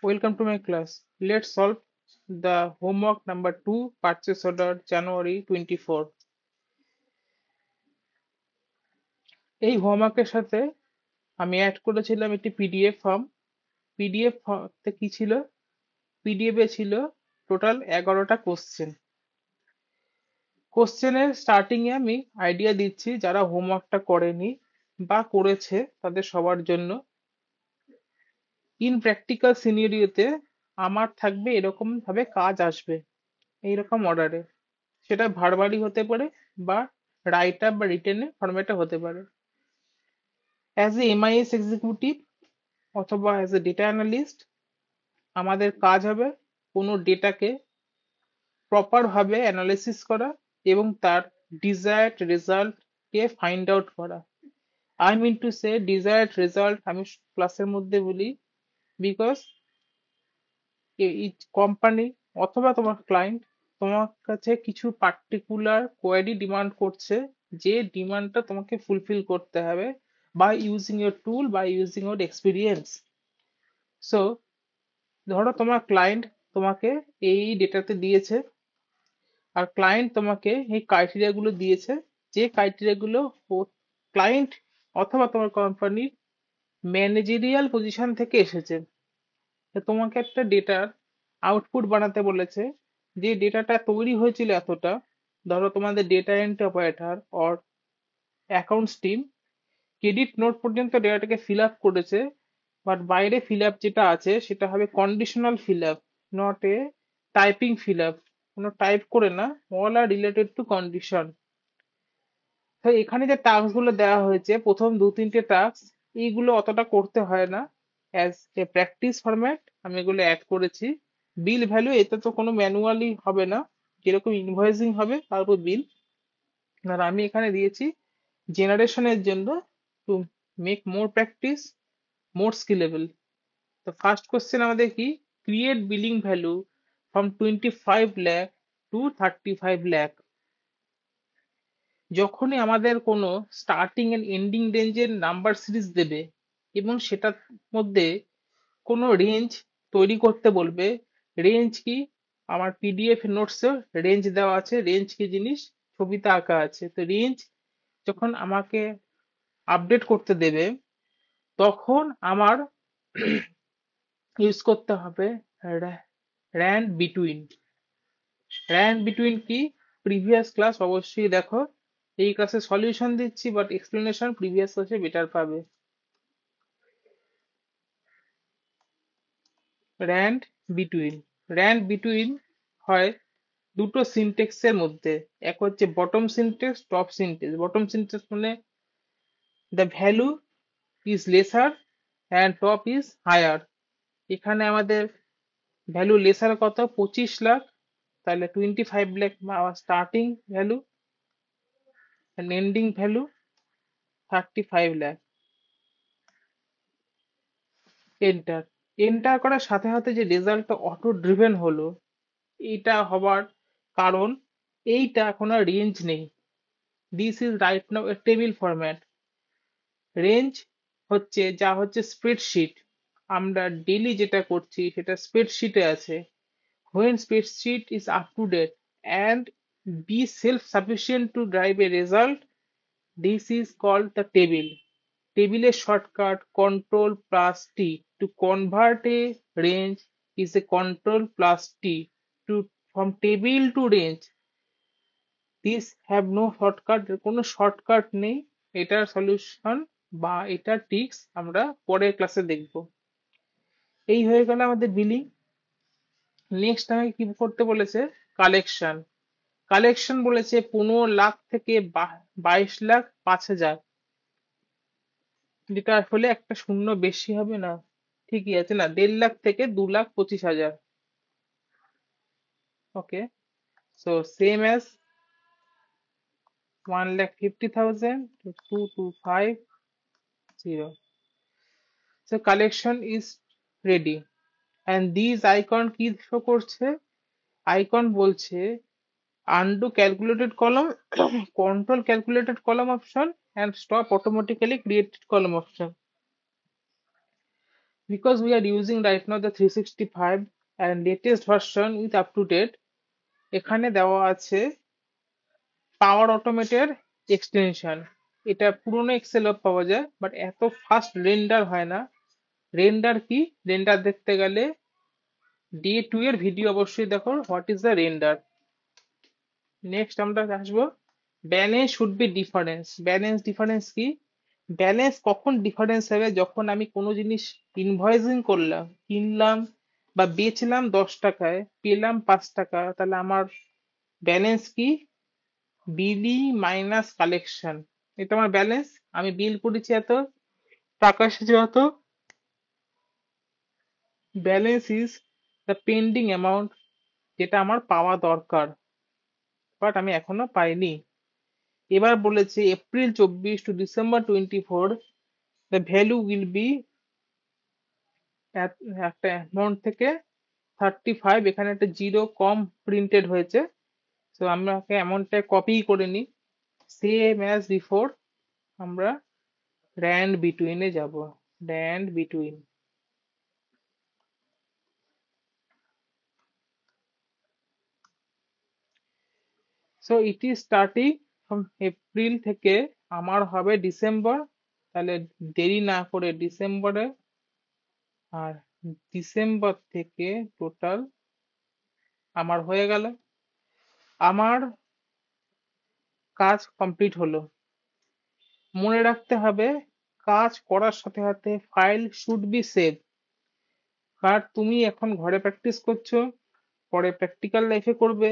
Welcome to my class. Let's solve the homework number 2, purchase order January 24. এই হোমওয়ার্কের সাথে আমি add করেছিলাম একটি পিডিএফ ফর্ম। পিডিএফ তে কি ছিল? পিডিএফ এ ছিল টোটাল 11টা কোশ্চেন। কোশ্চেনের স্টার্টিং এ আমি আইডিয়া দিচ্ছি যারা হোমওয়ার্কটা করেনি বা করেছে তাদের সবার জন্য। ইন প্র্যাকটিক্যাল সিনারিওতে আমার থাকবে এরকম ভাবে কাজ আসবে, এইরকম অর্ডারে। সেটা ভার্বালি হতে পারে বা রাইট আপ বা রিটেন ফরম্যাটে হতে পারে। অ্যাজ এ এমআইএস এক্সিকিউটিভ অথবা অ্যাজ এ ডেটা অ্যানালিস্ট আমাদের কাজ হবে কোনো ডেটাকে প্রপার ভাবে অ্যানালিসিস করা এবং তার ডিজায়ার্ড রেজাল্ট কে ফাইন্ড আউট করা। I mean to say desired result আমি ক্লাসের মধ্যে বলি বিকজ কোম্পানি অথবা তোমার ক্লায়েন্ট তোমার কাছে কিছু পার্টিকুলার কোয়ারি ডিমান্ড করছে, যে ডিমান্ডটা তোমাকে ফুলফিল করতে হবে by using your tool by using your experience. So ধরো তোমার ক্লায়েন্ট তোমাকে এই ডেটাতে দিয়েছে আর ক্লায়েন্ট তোমাকে এই ক্রাইটেরিয়া গুলো দিয়েছে, যে ক্রাইটেরিয়া গুলো ক্লায়েন্ট অথবা তোমার কোম্পানির ম্যানেজেরিয়াল পজিশন থেকে এসেছে। তো তোমাকে একটা ডেটার আউটপুট বানাতে বলেছে, যে ডেটাটা তৈরি হয়েছিল এতটা। ধরো তোমাদের data entry operator or accounts team credit note পর্যন্ত ডেটাটাকে ফিল আপ করেছে, বাট বাইরে ফিল আপ যেটা আছে সেটা হবে conditional fill up, not a typing fill up. কোনো টাইপ করে না, all are related to condition. তো এখানে যে টাস্ক গুলো দেওয়া হয়েছে, প্রথম 2-3টে টাস্ক, এইগুলো অতটা করতে হয় না। অ্যাজ এ প্র্যাকটিস ফরম্যাট আমি এগুলো অ্যাড করেছি। বিল ভ্যালু এতে তো কোনো ম্যানুয়ালি হবে না, যেরকম ইনভয়েসিং হবে তারপর বিল। আর আমি এখানে দিয়েছি জেনারেশনের জন্য, to make more practice more skillable. তো ফার্স্ট কোশ্চেন আমাদের কি, create billing value from 25 lakh to 35 lakh। যখনই আমাদের কোনো স্টার্টিং এন্ড এন্ডিং রেঞ্জের নাম্বার সিরিজ দেবে এবং সেটার মধ্যে কোনো রেঞ্জ তৈরি করতে বলবে। রেঞ্জ কি, আমার পিডিএফ নোটসে রেঞ্জ দেওয়া আছে, রেঞ্জ কি জিনিস ছবিতে আঁকা আছে। তো রেঞ্জ যখন আমাকে আপডেট করতে দেবে তখন আমার ইউজ করতে হবে র্যান্ড বিটুইন। র্যান্ড বিটুইন কি, প্রিভিয়াস ক্লাস অবশ্যই দেখো, এই ক্লাসে সলিউশন দিচ্ছি বাট এক্সপ্লেনেশন প্রিভিয়াস ক্লাসে বেটার পাবে। র্যান্ড বিটুইন, র্যান্ড বিটুইন হয় দুটো সিনটেক্সের মধ্যে। এক হচ্ছে bottom syntax, top syntax. Bottom syntax মানে the value is lesser and top is higher. এখানে আমাদের ভ্যালু লেসার কত, 25 লাখ, তাহলে 25 lakh starting value, ending value 35 lakh. Enter. Enter করার সাথে সাথে যে রেজাল্টটা অটো ড্রিভেন হলো, এটা হবার কারণ এইটা এখন আর রেঞ্জ নেই। This is right now A table format. Range হচ্ছে যা হচ্ছে স্প্রেডশিট, আমরা ডেইলি যেটা করছি সেটা স্প্রেডশিটে আছে। When spreadsheet is up to date and be self sufficient to drive a result, this is called the table. টেবিলের shortcut control plus T. To convert a range is a control plus T to from table to range. This have no shortcut, কোনো shortcut নেই। এটার solution বা এটার tricks আমরা পরের ক্লাসে দেখব। এই হয়ে গেল আমাদের বিলিং। নেক্সট আমাকে কি করতে বলেছে, কালেকশন। কালেকশন বলেছে 15 লাখ থেকে 22,05,000, যেটা আসলে একটা শূন্য বেশি হবে না, ঠিকই আছে না, 1.5 লাখ থেকে 2,25,000। ওকে, so same as 1,50,000 to 2,250. So collection is ready and these icon কি শো করছে, আইকন বলছে undo calculated column, control calculated column option and stop automatically created column option. because we are using right now the 365 and latest version with up to date, এখানে দেওয়া আছে পাওয়ার অটোমেটের extension. এটা পুরোনো এক্সেলও পাওয়া যায়, বাট এত ফাস্ট রেন্ডার হয় না। রেন্ডার কি? রেন্ডার দেখতে গেলে ডে 2 এর ভিডিও অবশ্যই দেখো, what is the render. Next আমরা আসবো balance should be difference. Balance difference কি? ব্যালেন্স কখন ডিফারেন্স হবে? যখন আমি কোনো জিনিস ইনভয়েসিং করলাম, কিনলাম বা বেচলাম 10 টাকায়, পেলাম 5 টাকা, তাহলে আমার ব্যালেন্স কি? বিলি মাইনাস কালেকশন, এটা আমার ব্যালেন্স। আমি বিল করেছি এত, টাকা এসেছে অত। Balance is the pending amount, যেটা আমার পাওয়া দরকার, বাট আমি এখনো পাইনি। এবার বলেছে April 24 to December 24 the value will be, একটা অ্যামাউন্ট থেকে 35, এখানে একটা জিরো কম প্রিন্টেড হয়েছে, তো আমাকে অ্যামাউন্টটা কপি করে নিই। সেম অ্যাজ বিফোর, আমরা র্যান্ড বিটুইনে যাব। RAND between, so it is starting from April থেকে আমার হবে ডিসেম্বর, তাহলে দেরি না করে ডিসেম্বরে, আর ডিসেম্বর থেকে টোটাল আমার হয়ে গেল, আমার কাজ কমপ্লিট হলো। মনে রাখতে হবে, কাজ করার সাথে সাথে ফাইল শুড বি সেভ। আর তুমি এখন ঘরে প্র্যাকটিস করছো, পরে প্র্যাকটিক্যাল লাইফে করবে।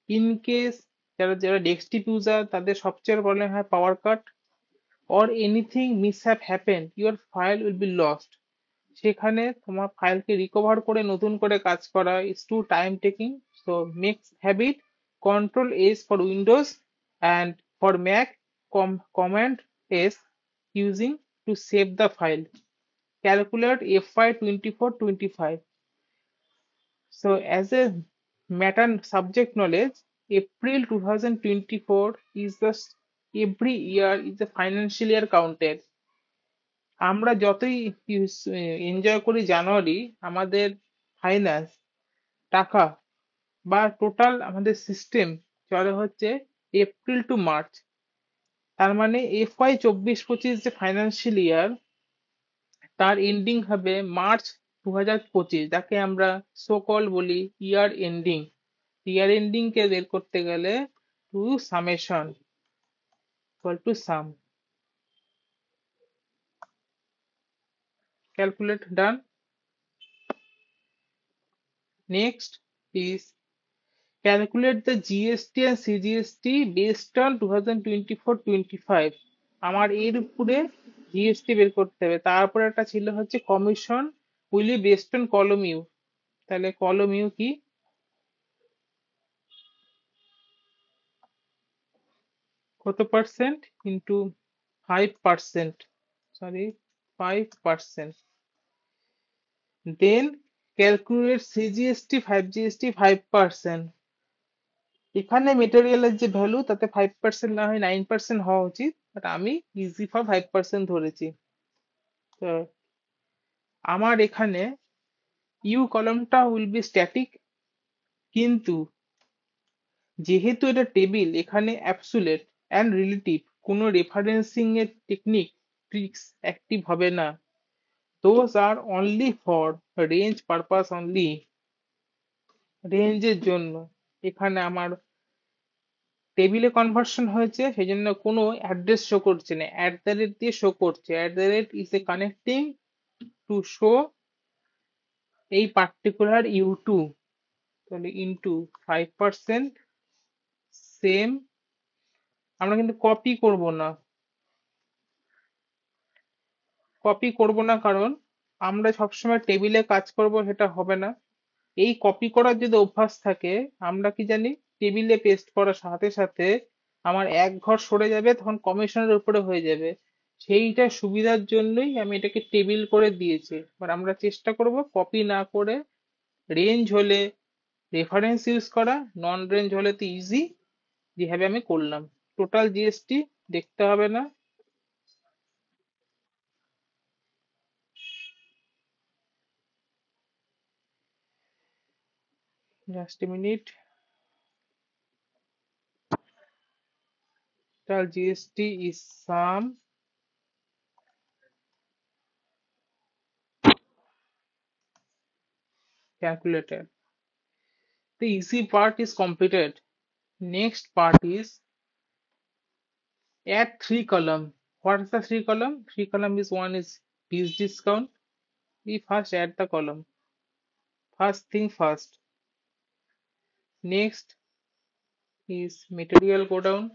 ইন কেস যারা যারা ডেস্কটপ ইউজার, তাদের সবচেয়ে প্রবলেম হয় পাওয়ার কাট or anything mishap happened, your file will be lost। সেখানে তোমার ফাইলকে রিকভার করে নতুন করে কাজ করা is too time taking, so make habit control S for Windows and for Mac command S using to save the file, calculate FY 24-25। so as a matter subject knowledge, April 2024 is the every year is a financial year counted। আমরা যতই enjoy করি জানুয়ারি, আমাদের finance, টাকা বা total আমাদের system চলে হচ্ছে April two March. তার মানে FY 24-25 যে ফাইন্যান্সিয়াল ইয়ার, তার এন্ডিং হবে মার্চ 2025, যাকে আমরা সোকল বলি ইয়ার এন্ডিং। ইয়ার এন্ডিং কে বের করতে গেলে two summation equal to some, calculate, done. Next is calculate the GST and CGST based on 2024-25। আমার এর উপরে জিএসটি বের করতে হবে। তারপরে একটা ছিল হচ্ছে commission will be based on কলম ইউ। তাহলে কলম ইউ কি? কত পার্সেন্ট ইন্টু 5%, সরি 5%, দেন ক্যালকুলেট সিজিএসটি 5 GST 5%। এখানে মেটেরিয়ালের যে ভ্যালু, তাতে 5% না হয় 9% হওয়া উচিত, বাট আমি ইজি ফর 5% ধরেছি। তো আমার এখানে ইউ কলমটা উইল বি স্ট্যাটিক, কিন্তু যেহেতু এটা টেবিল, এখানে অ্যাবসুলেট অ্যান্ড রিলেটিভ কোনো রেফারেন্সিং এর টেকনিক ট্রিক্স অ্যাক্টিভ হবে না। Those are only for range purpose only, রেঞ্জের জন্য। এখানে আমার টেবিলে কনভার্সন হয়েছে, সেই জন্য কোনো অ্যাড্রেস শো করছে না, অ্যাট দ্য রেট দিয়ে শো করছে। At the rate is a connecting to show এই পার্টিকুলার ইউ2, তাহলে ইন্টু 5%, সেম। আমরা কিন্তু কপি করব না, কপি করব না, কারণ আমরা সবসময় টেবিলে কাজ করব, সেটা হবে না। এই কপি করার যদি অভ্যাস থাকে, আমরা কি জানি টেবিলে পেস্ট করার সাথে সাথে আমার এক ঘর সরে যাবে, তখন কমিশনের উপরে হয়ে যাবে। সেইটা সুবিধার জন্যই আমি এটাকে টেবিল করে দিয়েছি। এবার আমরা চেষ্টা করব কপি না করে, রেঞ্জ হলে রেফারেন্স ইউজ করা, নন রেঞ্জ হলে তো ইজি, যেভাবে আমি করলাম। টোটাল জিএসটি দেখতে হবে না। Just a minute. Total GST is sum calculated. The easy part is completed. Next part is add three column. What is the three column? Three column is one is piece discount. We first add the column. First thing first. Next is material go down.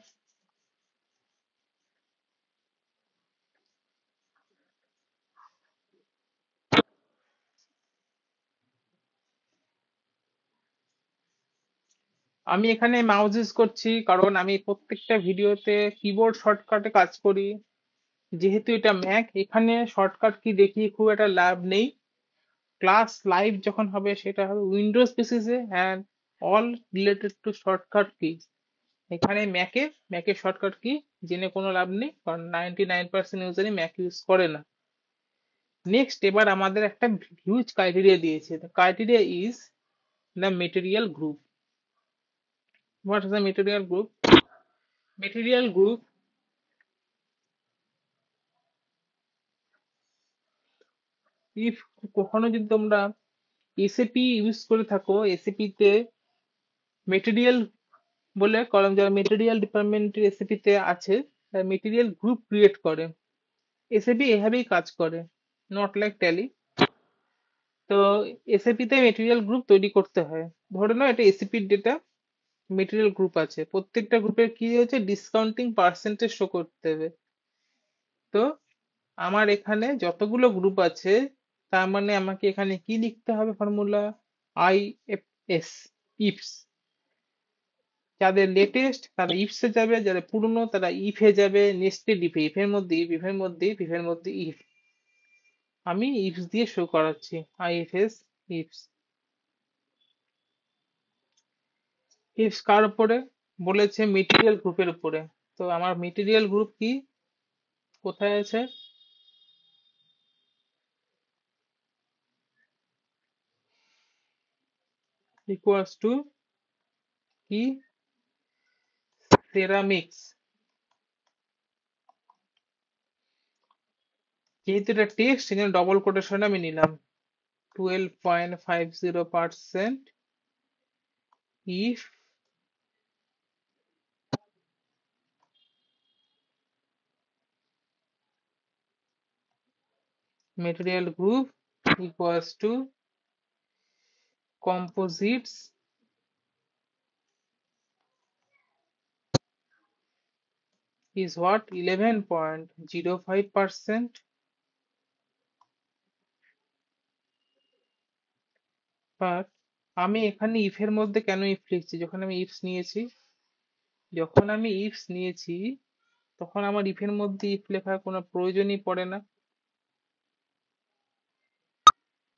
আমি এখানে mouse use করছি কারণ আমি প্রত্যেকটা ভিডিওতে keyboard শর্টকাটে কাজ করি। যেহেতু এটা ম্যাক, এখানে শর্টকাট কি দেখিয়ে খুব একটা লাভ নেই। ক্লাস লাইভ যখন হবে সেটা হবে উইন্ডোজ পিসিতে and all related to shortcut key. এখানে ম্যাকের শর্টকাট কি জেনে কোনো লাভ নেই, কারণ 99% ইউজারই ম্যাক ইউজ করে না। নেক্সট, এবার আমাদের একটা হিউজ ক্রাইটেরিয়া দিয়েছে। Criteria is the material group. What is the material group? Material group, if কখনো যদি তোমরা এসএপি ইউজ করে থাকো, এসএপি তে মেটেরিয়াল বলে কলম, যারা মেটেরিয়াল ডিপার্টমেন্টের এসএপি তে আছে তারা মেটেরিয়াল গ্রুপ ক্রিয়েট করে। এসএপি এভাবেই কাজ করে, নট লাইক ট্যালি। তো এসএপি তে মেটেরিয়াল গ্রুপ তৈরি করতে হয়। ধরে নাও এটা এসএপির ডেটা, মেটেরিয়াল গ্রুপ আছে, প্রত্যেকটা গ্রুপের কি হচ্ছে ডিসকাউন্টিং পার্সেন্টেজ শো করতে হবে। তো আমার এখানে যতগুলো গ্রুপ আছে তার মানে আমাকে এখানে কি লিখতে হবে formula? I F S, ifs. যাদের লেটেস্ট তারা ইফসে যাবে, যারা পুরনো তারা ইফে যাবে, নেস্টেড ইফে, ইফের মধ্যে ইফ, ইফের মধ্যে ইফ, ইফের মধ্যে ইফ। আমি ইফস দিয়ে শো করাচ্ছি, আইএফএস ইফস। ইফস কার উপরে বলেছে? মেটেরিয়াল গ্রুপের উপরে। তো আমার মেটেরিয়াল গ্রুপ কি, কোথায় আছে? ইকুয়ালস টু কি, সেরামিক্স। যেহেতু এটা টেক্সট সেজন্য ডবল কোটেশন আমি নিলাম। 12.50% if material group equals to composites is what, 11.05%. But আমি এখানে ইফের মধ্যে কেন ইফ লিখছি? যখন আমি ইফস নিয়েছি তখন আমার ইফের মধ্যে ইফ লেখার কোনো প্রয়োজনই পড়ে না।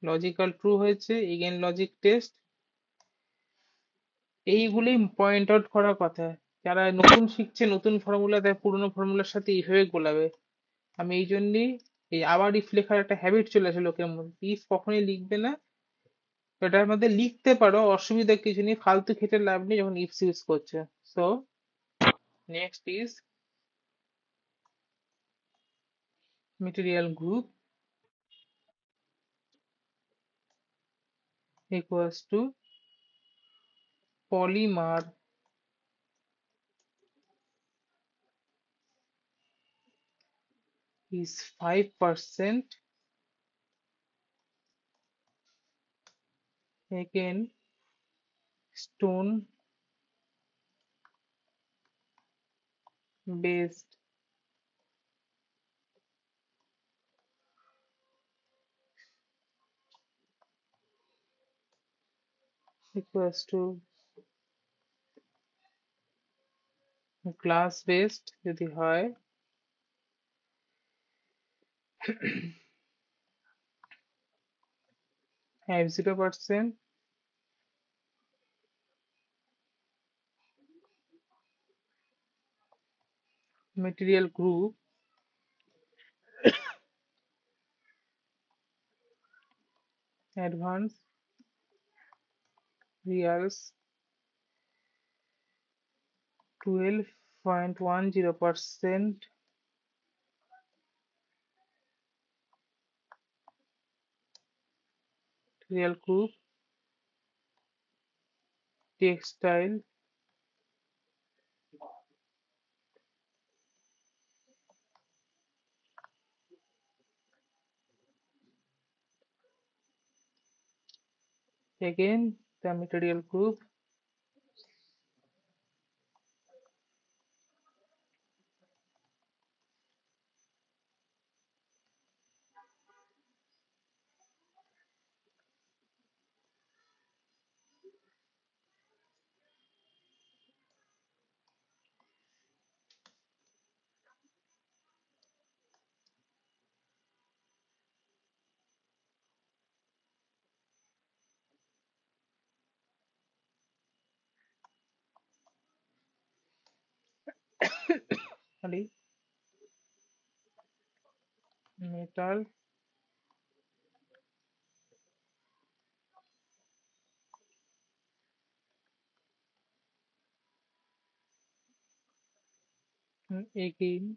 লজিক্যাল ট্রু হয়েছে, এগেন লজিক টেস্ট, এইগুলোই পয়েন্ট আউট করার কথা। যারা নতুন শিখছে নতুন ফর্মুলা দেয় পুরোনো ফর্মুলার সাথে এইভাবে গোলাবে। আমি এই জন্যই এই আবার ইফ লেখার একটা হ্যাবিট চলে আসে লোকের মধ্যে, ইফ কখনোই লিখবে না। এটার মধ্যে লিখতে পারো, অসুবিধা কিছু নেই, ফালতু খেটে লাভ নেই যখন ইফস ইউজ করছে। So next is material group equals to polymer is 5%, again stone based equals to glass based যদি হয় 50%, material group advanced reals 12.10%, real group textile again the material group. Sorry, metal again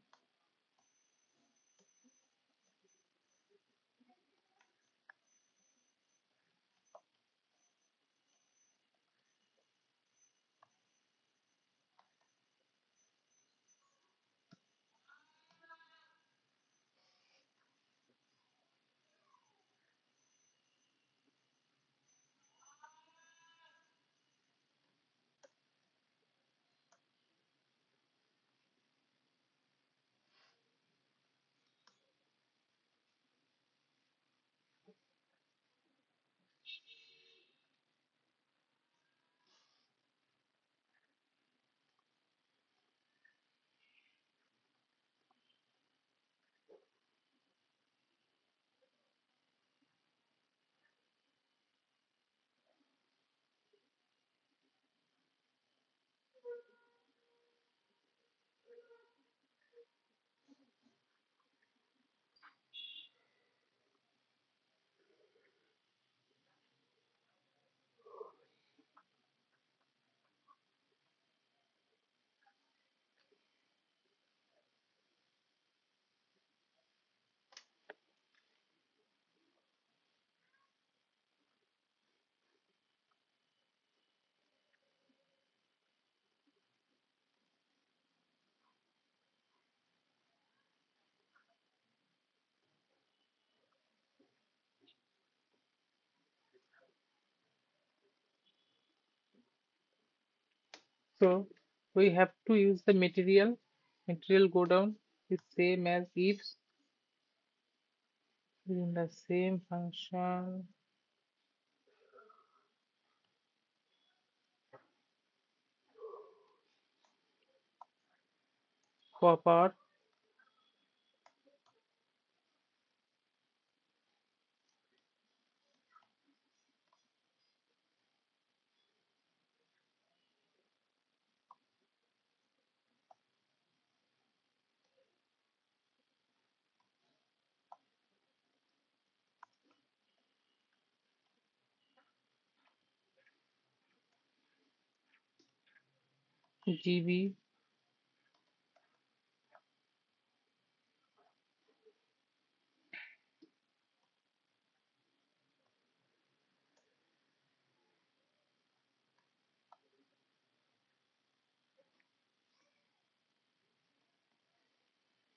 so we have to use the material go down is same as if in the same function copper GB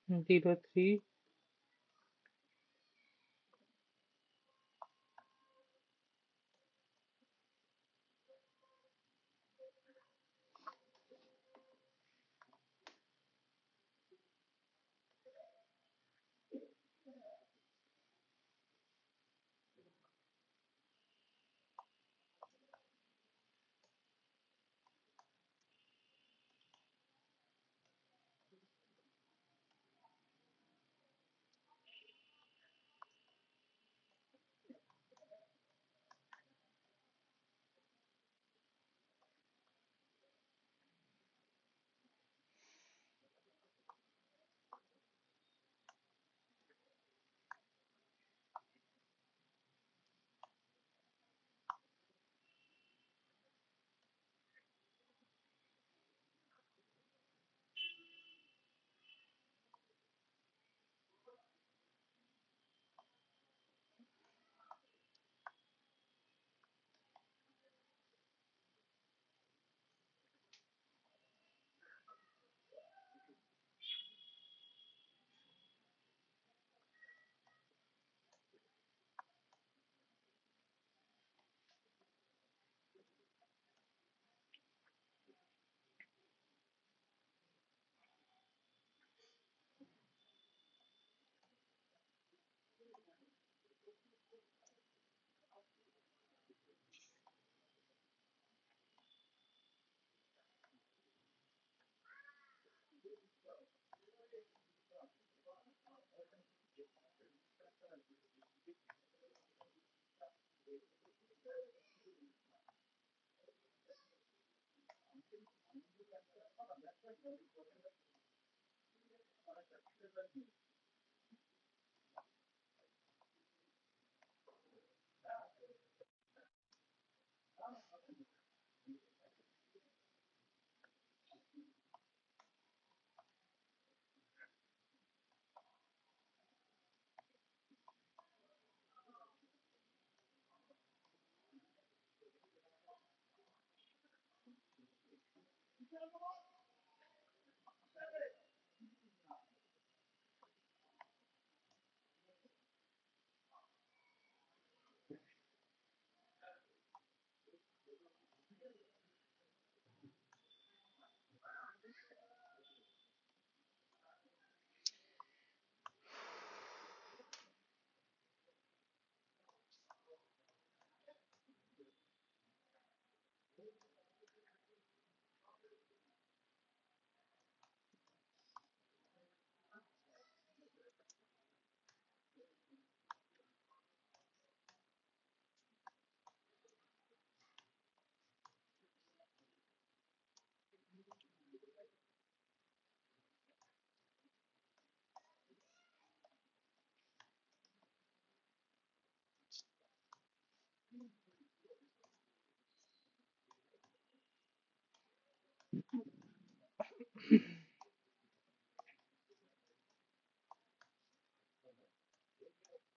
03